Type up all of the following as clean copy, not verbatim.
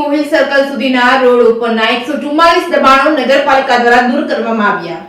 Gohil circle સુધીના road ઉપરના 144 દબાણો નગરપાલિકા દ્વારા દૂર કરવામાં આવ્યા।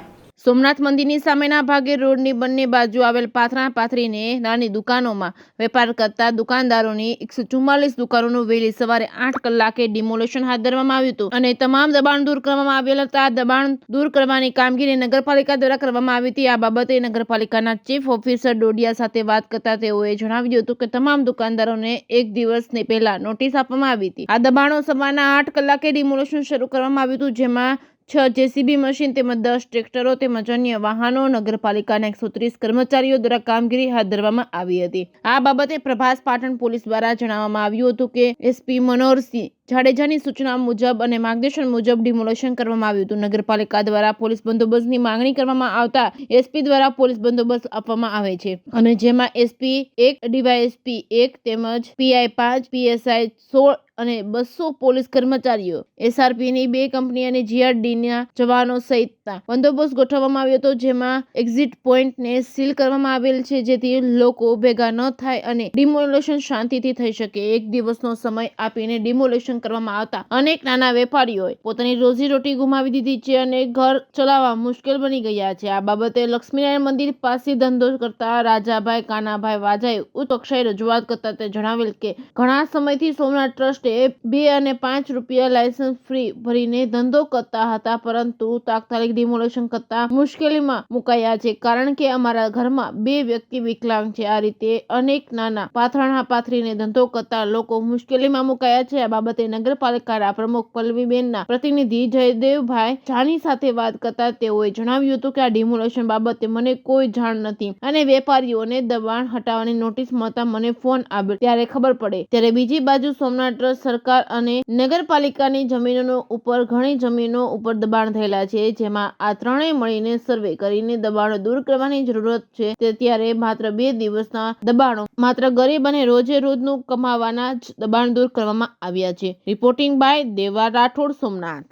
સોમનાથ મંદિરની સામેના ભાગે રોડની બંને બાજુ આવેલ પાથરા પાથરીને નાની દુકાનોમાં વેપાર કરતા દુકાનદારોની 144 દુકાનોનું વહેલી સવારે 8 કલાકે ડિમોલેશન હાથ ધરવામાં આવ્યું હતું અને તમામ દબાણ દૂર કરવામાં આવેલ હતા। દબાણ દૂર કરવાની કામગીરી નગરપાલિકા દ્વારા કરવામાં આવી હતી। આ બાબતે નગરપાલિકાના ચીફ ઓફિસર ડોડિયા સાથે વાત કરતા તેઓએ જણાવ્યું હતું કે તમામ દુકાનદારોને એક દિવસની પહેલા નોટિસ આપવામાં આવી હતી। આ દબાણો સવારના 8 કલાકે ડિમોલેશન શરૂ કરવામાં આવ્યું હતું, જેમાં 6 જેસીબી મશીન તેમજ 10 ટ્રેક્ટરો તેમજ અન્ય વાહનો નગરપાલિકાના 130 કર્મચારીઓ દ્વારા કામગીરી હાથ ધરવામાં આવી હતી। આ બાબતે પ્રભાસ પાટણ પોલીસ દ્વારા જણાવવામાં આવ્યું હતું કે એસપી મનોહરસિંહ જાડેજાની સૂચના મુજબ અને માર્ગદર્શન મુજબ ડિમોલેશન કરવામાં આવ્યું હતું। નગરપાલિકા દ્વારા પોલીસ બંદોબસ્તની માંગણી કરવામાં આવતા એસપી દ્વારા પોલીસ બંદોબસ્ત આપવામાં આવે છે અને જેમાં એસપી 1, ડીવાયએસપી 1 તેમજ પીઆઈ 5, પીએસઆઈ 16 અને 200 પોલીસ કર્મચારીઓ, એસઆરપીની 2 કંપની અને જીઆરડીના જવાનો સહિતના બંદોબસ્ત ગોઠવવામાં આવ્યો હતો, જેમાં એક્ઝિટ પોઈન્ટને સીલ કરવામાં આવેલ છે જેથી લોકો ભેગા ન થાય અને ડિમોલેશન શાંતિથી થઈ શકે। એક દિવસનો સમય આપીને ડિમોલેશન કરવામાં આવતા અનેક નાના વેપારીઓએ પોતાની રોજીરોટી ગુમાવી દીધી છે અને ઘર ચલાવવા મુશ્કેલ બની ગયા છે। આ બાબતે લક્ષ્મીનારાયણ મંદિર પાસે ધંધો કરતા રાજાભાઈ કાનાભાઈ વાજાએ ઉચ્ચ કક્ષાએ રજૂઆત કરતા તે જણાવેલ કે ઘણા સમયથી સોમનાથ ટ્રસ્ટ 2 અને 5 રૂપિયા લાયસન્સ ફ્રી ભરીને ધંધો કરતા હતા, પરંતુ તાત્કાલિક ડિમોલેશન કરતા મુશ્કેલીમાં મુકાયા છે, કારણ કે અમારા ઘરમાં 2 વ્યક્તિ વિકલાંગ છે। આ રીતે અનેક નાના પાથરણા પાથરીને ધંધો કરતા લોકો મુશ્કેલીમાં મુકાયા છે। આ બાબતે નગરપાલિકાના પ્રમુખ પલ્લવીબેનના પ્રતિનિધિ જયદેવભાઈ જાની સાથે વાત કરતા તેઓએ જણાવ્યું હતું કે આ ડિમોલેશન બાબતે મને કોઈ જાણ નથી અને વેપારીઓને દબાણ હટાવવાની નોટિસ મળતા મને ફોન આવ્યો ત્યારે ખબર પડે। ત્યારે બીજી બાજુ સોમનાથ ટ્રસ્ટ સરકાર અને નગરપાલિકાની જમીનો ઉપર ઘણી જમીનો ઉપર દબાણ થયેલા છે, જેમાં આ ત્રણેય મળીને સર્વે કરીને દબાણો દૂર કરવાની જરૂરત છે। ત્યારે માત્ર 2 દિવસના દબાણો માત્ર ગરીબ અને રોજે રોજનું કમાવાના જ દબાણ દૂર કરવામાં આવ્યા છે। રિપોર્ટિંગ બાય દેવા રાઠોડ, સોમનાથ।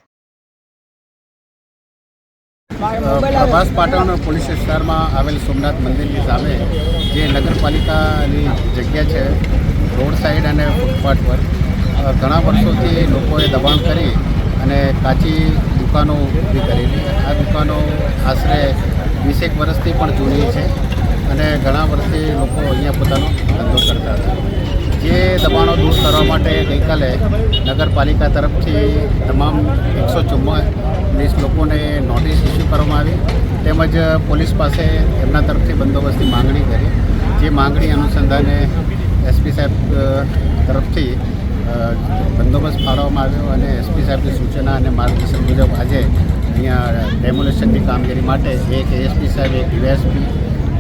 પ્રભાસ પાટણ પોલીસ વિસ્તારમાં આવેલ સોમનાથ મંદિરની સામે જે નગરપાલિકાની જગ્યા છે, રોડ સાઈડ અને ફૂટપાથ પર ઘણા વર્ષોથી લોકોએ દબાણ કરી અને કાચી દુકાનો ઊભી કરેલી। આ દુકાનો આશરે 20 વર્ષથી પણ જૂની છે અને ઘણા વર્ષથી લોકો અહીંયા પોતાનો ધંધો કરતા હતા। જે દબાણો દૂર કરવા માટે ગઈકાલે નગરપાલિકા તરફથી તમામ 144 લોકોને નોટિસ ઇસ્યુ કરવામાં આવી તેમજ પોલીસ પાસે એમના તરફથી બંદોબસ્તની માંગણી કરી। જે માંગણી અનુસંધાને એસપી સાહેબ તરફથી બંદોબસ્ત ફાળવવામાં આવ્યો અને એસપી સાહેબની સૂચના અને માર્ગદર્શન મુજબ આજે અહીંયા ડેમોલેશનની કામગીરી માટે એક એએસપી સાહેબ, એક ડીવાયએસપી,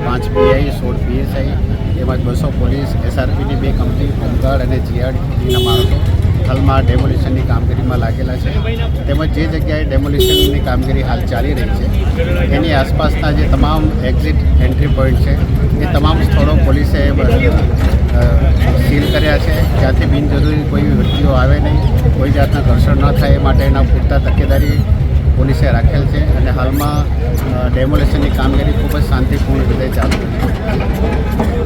5 પીઆઈ, 16 પીએસઆઈ તેમજ 200 પોલીસ, એસઆરપીની 2 કંપની, હોમગાર્ડ અને જીઆરડીના માણસો હાલમાં ડેમોલેશનની કામગીરીમાં લાગેલા છે। તેમજ જે જગ્યાએ ડેમોલેશનની કામગીરી હાલ ચાલી રહી છે એની આસપાસના જે તમામ એક્ઝિટ એન્ટ્રી પોઈન્ટ છે એ તમામ સ્થળો પોલીસે સીલ કર્યા છે, જ્યાંથી બિનજરૂરી કોઈ વ્યક્તિઓ આવે નહીં, કોઈ જાતના ઘર્ષણ ન થાય એ માટેના પૂરતા તકેદારી પોલીસે રાખેલ છે અને હાલમાં ડેમોલેશનની કામગીરી ખૂબ જ શાંતિપૂર્ણ રીતે ચાલુ છે।